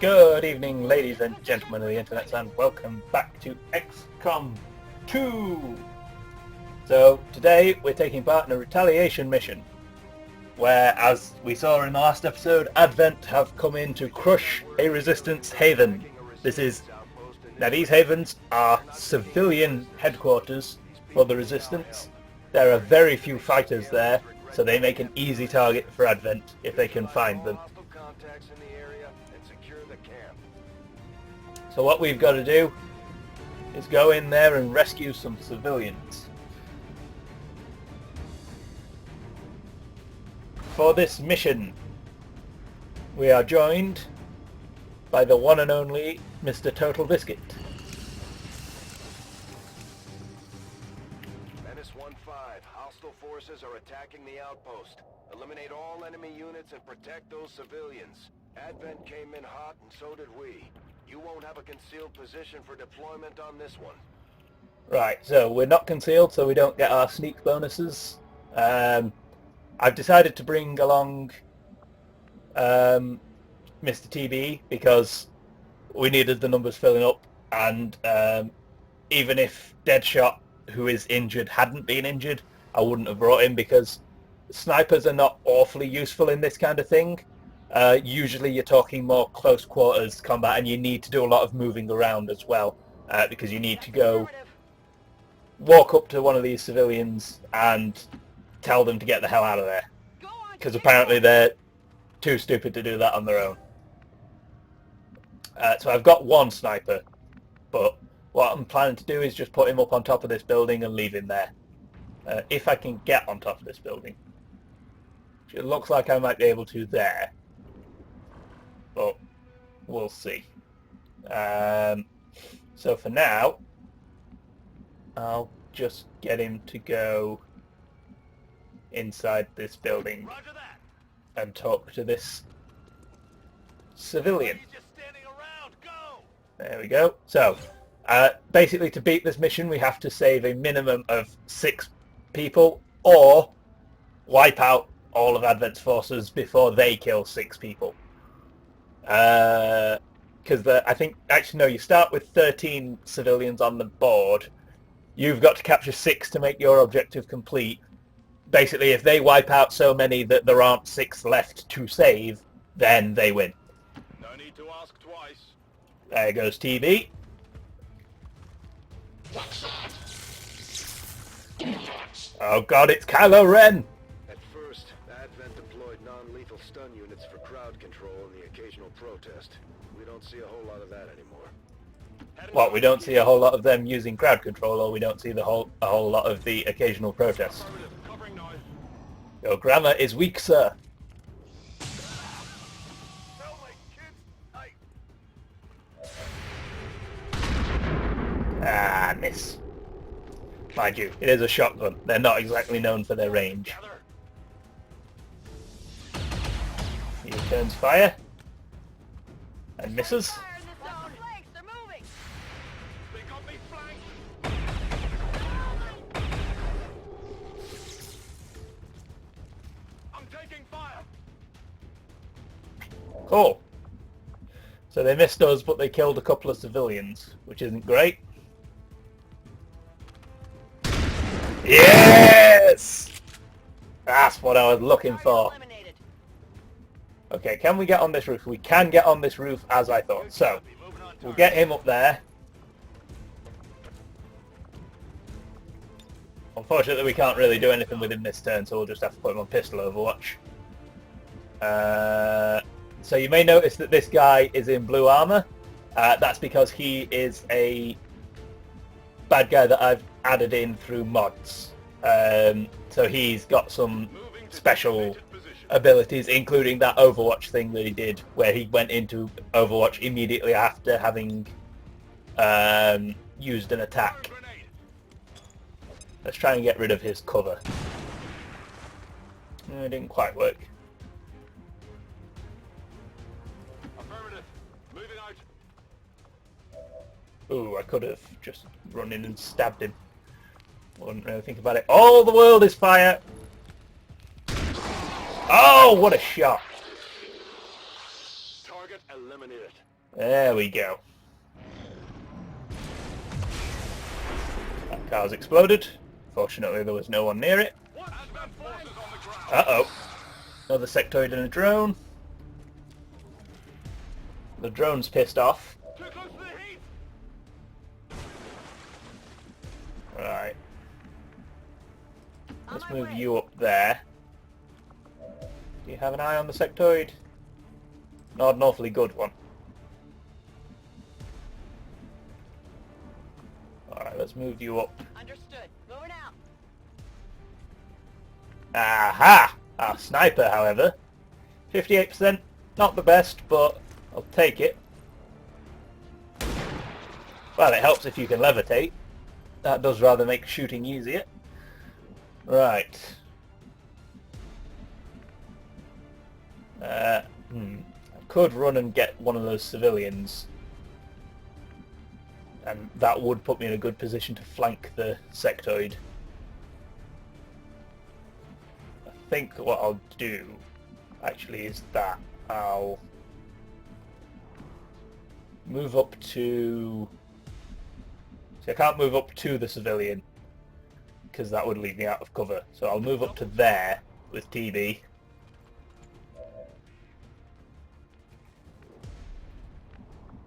Good evening, ladies and gentlemen of the internet, and welcome back to XCOM 2! So, today we're taking part in a retaliation mission, where, as we saw in the last episode, Advent have come in to crush a resistance haven. Now these havens are civilian headquarters for the resistance. There are very few fighters there, so they make an easy target for Advent if they can find them. So what we've got to do is go in there and rescue some civilians. For this mission, we are joined by the one and only Mr. Total Biscuit. Menace 1-5. Hostile forces are attacking the outpost. Eliminate all enemy units and protect those civilians. Advent came in hot and so did we. You won't have a concealed position for deployment on this one. Right, so we're not concealed, so we don't get our sneak bonuses. I've decided to bring along Mr. TB because we needed the numbers filling up, and even if Deadshot, who is injured, hadn't been injured, I wouldn't have brought him because snipers are not awfully useful in this kind of thing. Usually you're talking more close quarters combat, and you need to do a lot of moving around as well, because you need to go walk up to one of these civilians and tell them to get the hell out of there, because apparently they're too stupid to do that on their own. So I've got one sniper, but what I'm planning to do is just put him up on top of this building and leave him there. If I can get on top of this building. It looks like I might be able to there, but we'll see. So for now, I'll just get him to go inside this building and talk to this civilian. There we go. So, basically to beat this mission we have to save a minimum of 6 people, or wipe out all of Advent's forces before they kill 6 people. Because I think, actually no, you start with 13 civilians on the board. You've got to capture 6 to make your objective complete. Basically, if they wipe out so many that there aren't 6 left to save, then they win. No need to ask twice. There goes TV. Oh god, it's Kylo Ren! At first, Advent deployed non-lethal stun units for crowd control and the occasional protest. We don't see a whole lot of that anymore. What, we don't see a whole lot of them using crowd control, or we don't see a whole lot of the occasional protest? Your grammar is weak, sir. Ah, miss. Mind you, it is a shotgun. They're not exactly known for their range. He returns fire. And misses. Cool. So they missed us, but they killed a couple of civilians, which isn't great. Yes! That's what I was looking for. Okay, can we get on this roof? We can get on this roof, as I thought. So, we'll get him up there. Unfortunately, we can't really do anything with him this turn, so we'll just have to put him on pistol overwatch. So you may notice that this guy is in blue armor. That's because he is a bad guy that I've added in through mods. So he's got some special abilities, including that Overwatch thing that he did, where he went into Overwatch immediately after having used an attack. Let's try and get rid of his cover. It didn't quite work. Ooh, I could have just run in and stabbed him. Wouldn't really think about it. All the world is fire! Oh, what a shot! Target eliminated. There we go. That car's exploded. Fortunately there was no one near it. Uh-oh. Another sectoid and a drone. The drone's pissed off. Right. Let's move you up there. Do you have an eye on the sectoid? Not an awfully good one. Alright, let's move you up. Understood. Moving out. Aha! Our sniper, however. 58%. Not the best, but I'll take it. Well, it helps if you can levitate. That does rather make shooting easier. Right. I could run and get one of those civilians. And that would put me in a good position to flank the sectoid. I think what I'll do, actually, is that I'll move up to... See, I can't move up to the civilian, because that would leave me out of cover. So I'll move up to there with TB.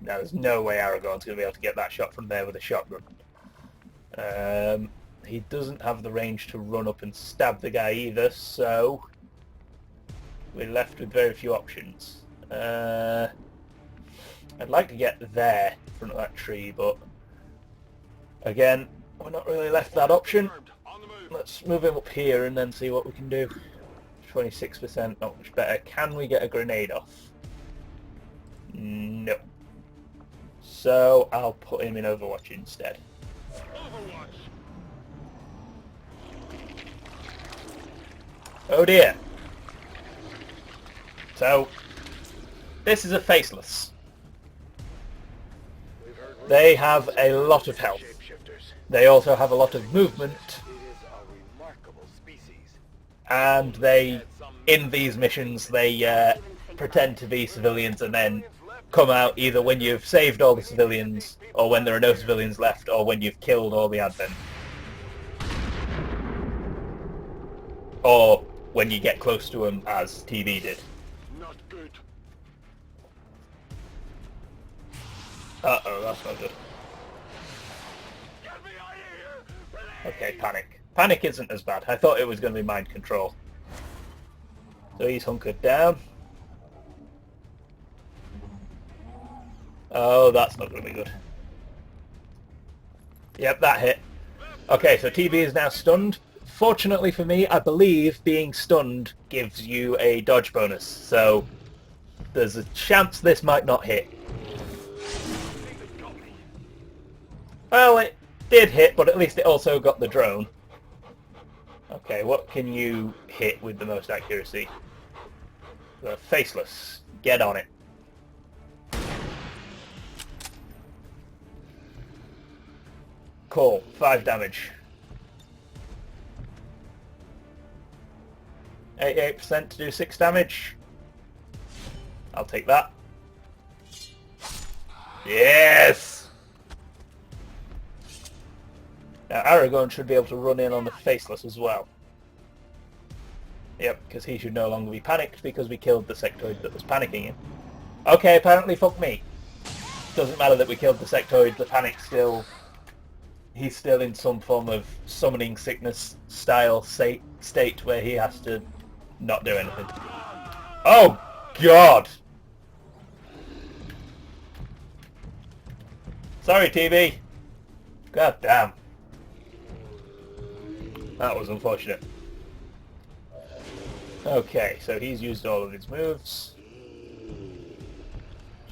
Now there's no way Aragorn's going to be able to get that shot from there with a shotgun. He doesn't have the range to run up and stab the guy either, so we're left with very few options. I'd like to get there in front of that tree, but again, we're not really left that option. Let's move him up here and then see what we can do. 26%, not much better. Can we get a grenade off? No. So I'll put him in Overwatch instead. Oh dear. So, this is a faceless. They have a lot of health. They also have a lot of movement. And they, in these missions, they pretend to be civilians and then come out either when you've saved all the civilians, or when there are no civilians left, or when you've killed all the Advent. Or when you get close to them, as TB did. Not good. Uh-oh, that's not good. Get me out of here! Okay, panic. Panic isn't as bad. I thought it was going to be mind control. So he's hunkered down. Oh, that's not going to be good. Yep, that hit. Okay, so TB is now stunned. Fortunately for me, I believe being stunned gives you a dodge bonus, so there's a chance this might not hit. Well, it did hit, but at least it also got the drone. Okay, what can you hit with the most accuracy? The faceless. Get on it. Cool. 5 damage. 88% to do 6 damage. I'll take that. Yes! Now Aragorn should be able to run in on the faceless as well. Yep, because he should no longer be panicked because we killed the sectoid that was panicking him. Okay, apparently fuck me. Doesn't matter that we killed the sectoid, the panic's still... He's still in some form of summoning sickness style state where he has to not do anything. Oh God! Sorry TB. God damn. That was unfortunate. Okay, so he's used all of his moves.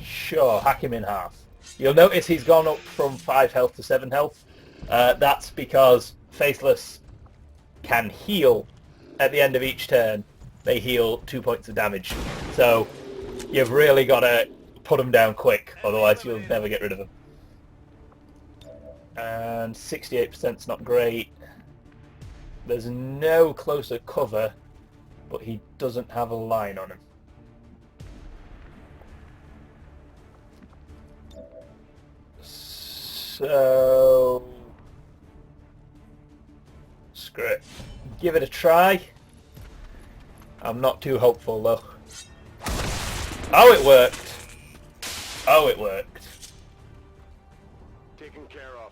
Sure, hack him in half. You'll notice he's gone up from 5 health to 7 health. That's because Faceless can heal at the end of each turn. They heal 2 points of damage. So you've really got to put them down quick, otherwise you'll never get rid of them. And 68%'s not great. There's no closer cover, but he doesn't have a line on him. So... screw it. Give it a try. I'm not too hopeful though. Oh, it worked. Oh, it worked. Taken care of.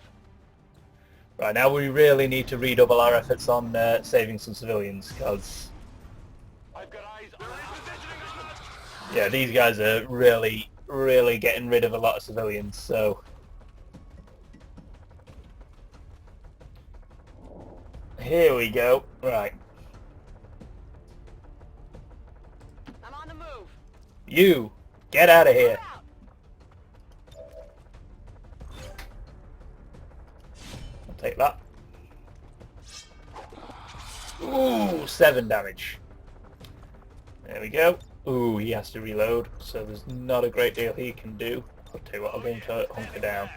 Right, now we really need to redouble our efforts on saving some civilians, because... I've got eyes on positioning. yeah, these guys are really, really getting rid of a lot of civilians, so... here we go. Right. I'm on the move. You! Get out of here! I'll take that. Ooh, 7 damage. There we go. Ooh, he has to reload, so there's not a great deal he can do. I'll tell you what, I'll go into hunker down.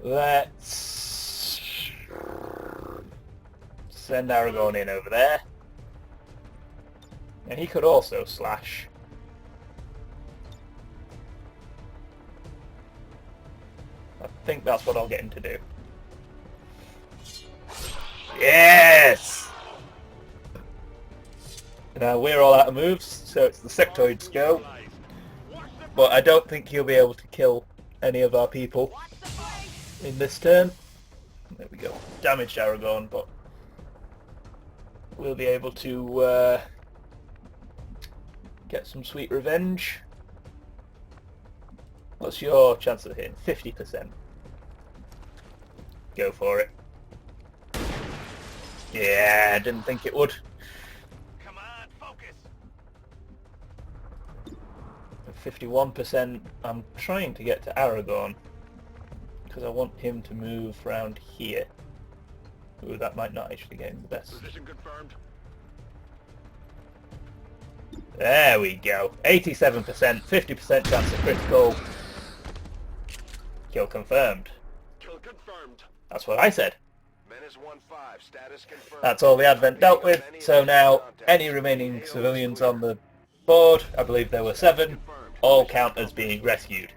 Let's send Aragorn in over there. And he could also slash. I think that's what I'll get him to do. Yes! Now we're all out of moves, so it's the sectoids go. But I don't think he'll be able to kill any of our people in this turn. There we go. Damaged Aragorn, but we'll be able to get some sweet revenge. What's your chance of hitting? 50%. Go for it. Yeah, I didn't think it would. Come on, focus. 51%. I'm trying to get to Aragorn because I want him to move around here. Ooh, that might not actually get him the best. Position confirmed. There we go. 87%, 50% chance of critical. Kill confirmed. Kill confirmed. That's what I said. Menace 1-5, status confirmed. That's all the Advent dealt with. So now, any remaining civilians on the board, I believe there were 7, all count as being rescued.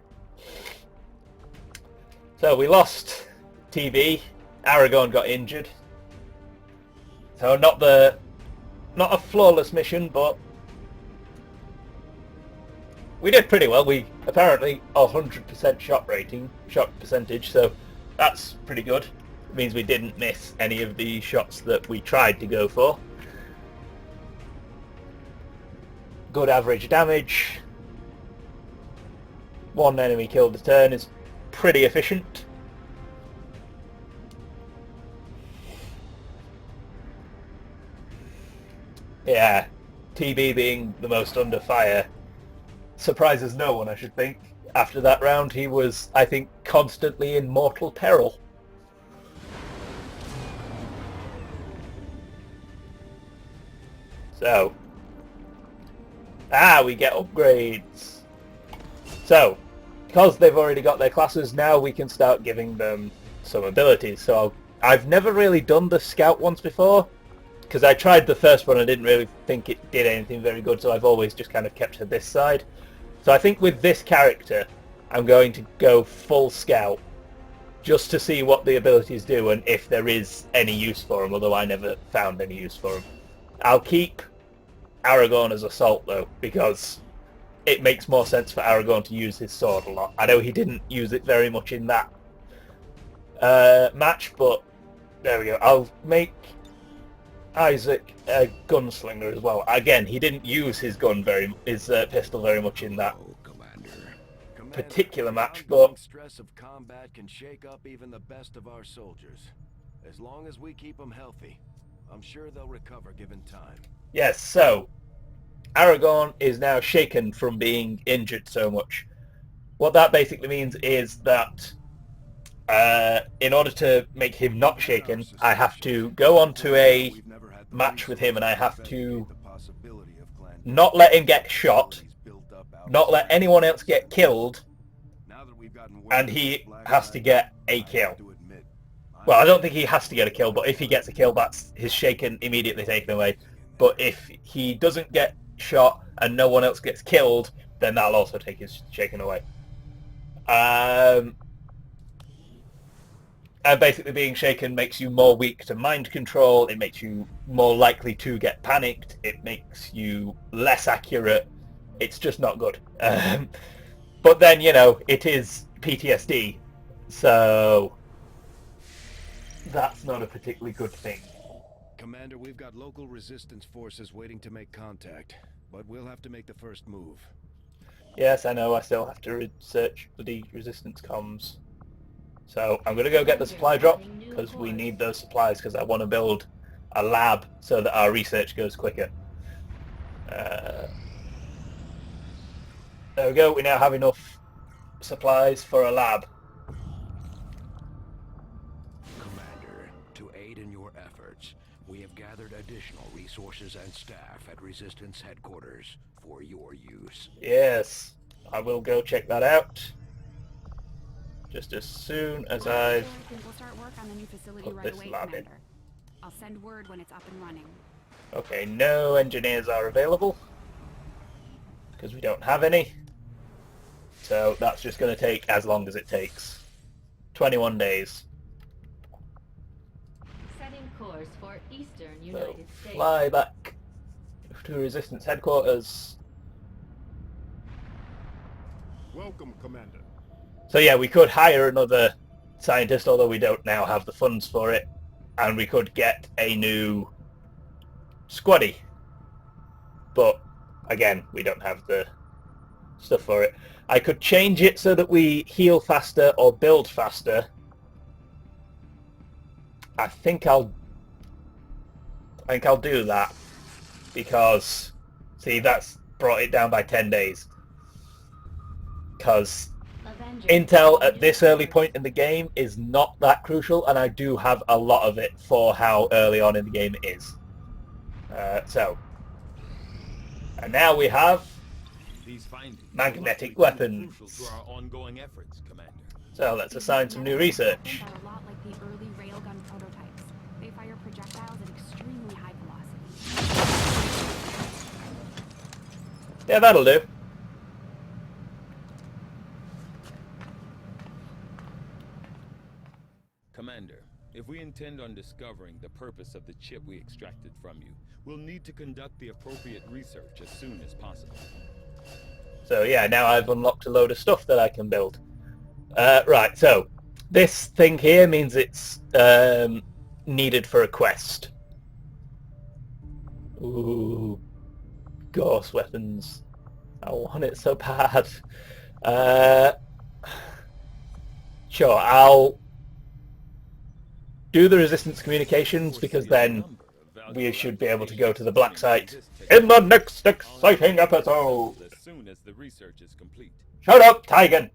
So we lost TB. Aragorn got injured. So not a flawless mission, but we did pretty well. We apparently 100% shot percentage, so that's pretty good. It means we didn't miss any of the shots that we tried to go for. Good average damage. 1 enemy killed a turn is pretty efficient. Yeah, TB being the most under fire surprises no one, I should think. After that round, he was, I think, constantly in mortal peril. So, we get upgrades. So, because they've already got their classes, now we can start giving them some abilities. So, I've never really done the scout ones before, because I tried the first one and didn't really think it did anything very good, so I've always just kind of kept to this side. So I think with this character, I'm going to go full scout, just to see what the abilities do and if there is any use for them, although I never found any use for them. I'll keep Aragorn as assault though, because it makes more sense for Aragorn to use his sword a lot. I know he didn't use it very much in that match, but there we go. I'll make Isaac a gunslinger as well. Again, he didn't use his pistol very much in that particular match, but stress of combat can shake up even the best of our soldiers. As long as we keep them healthy, I'm sure they'll recover given time. yes, so Aragorn is now shaken from being injured so much. What that basically means is that in order to make him not shaken, I have to go onto a match with him and I have to not let him get shot, not let anyone else get killed, and he has to get a kill. Well, I don't think he has to get a kill, but if he gets a kill, that's his shaken immediately taken away. But if he doesn't get shot and no one else gets killed, then that'll also take his shaken away. And basically being shaken makes you more weak to mind control, it makes you more likely to get panicked, it makes you less accurate. It's just not good. But then, you know, it is PTSD, so that's not a particularly good thing. Commander, we've got local resistance forces waiting to make contact, but we'll have to make the first move. Yes, I know, I still have to research the resistance comms. So I'm going to go get the supply drop, because we need those supplies, because I want to build a lab so that our research goes quicker. There we go, we now have enough supplies for a lab. Commander, to aid in your efforts, we have gathered additional resources and staff at Resistance Headquarters for your use. Yes, I will go check that out. Just as soon as I've We'll start work on the new facility put right this away, lab in. Commander. I'll send word when it's up and running. Okay, no engineers are available, because we don't have any. So that's just going to take as long as it takes. 21 days. Setting course for Eastern So United States. fly back to Resistance Headquarters. Welcome, Commander. So yeah, we could hire another scientist, although we don't now have the funds for it. And we could get a new squaddy. But again, we don't have the stuff for it. I could change it so that we heal faster or build faster. I think I'll do that, because see, that's brought it down by 10 days. Because Avenger. intel at this early point in the game is not that crucial, and I do have a lot of it for how early on in the game it is. And now we have These findings magnetic are likely weapons. crucial to our ongoing efforts, Commander. So let's assign some new research. Are a lot like the early railgun prototypes. They fire projectiles at extremely high velocity. Yeah, that'll do. Commander, if we intend on discovering the purpose of the chip we extracted from you, we'll need to conduct the appropriate research as soon as possible. So yeah, now I've unlocked a load of stuff that I can build. Right, so this thing here means it's needed for a quest. Ooh, ghost weapons. I want it so bad. Sure, I'll do the resistance communications, because then we should be able to go to the black site in the next exciting episode. As soon as the research is complete. Shut up, Tigan!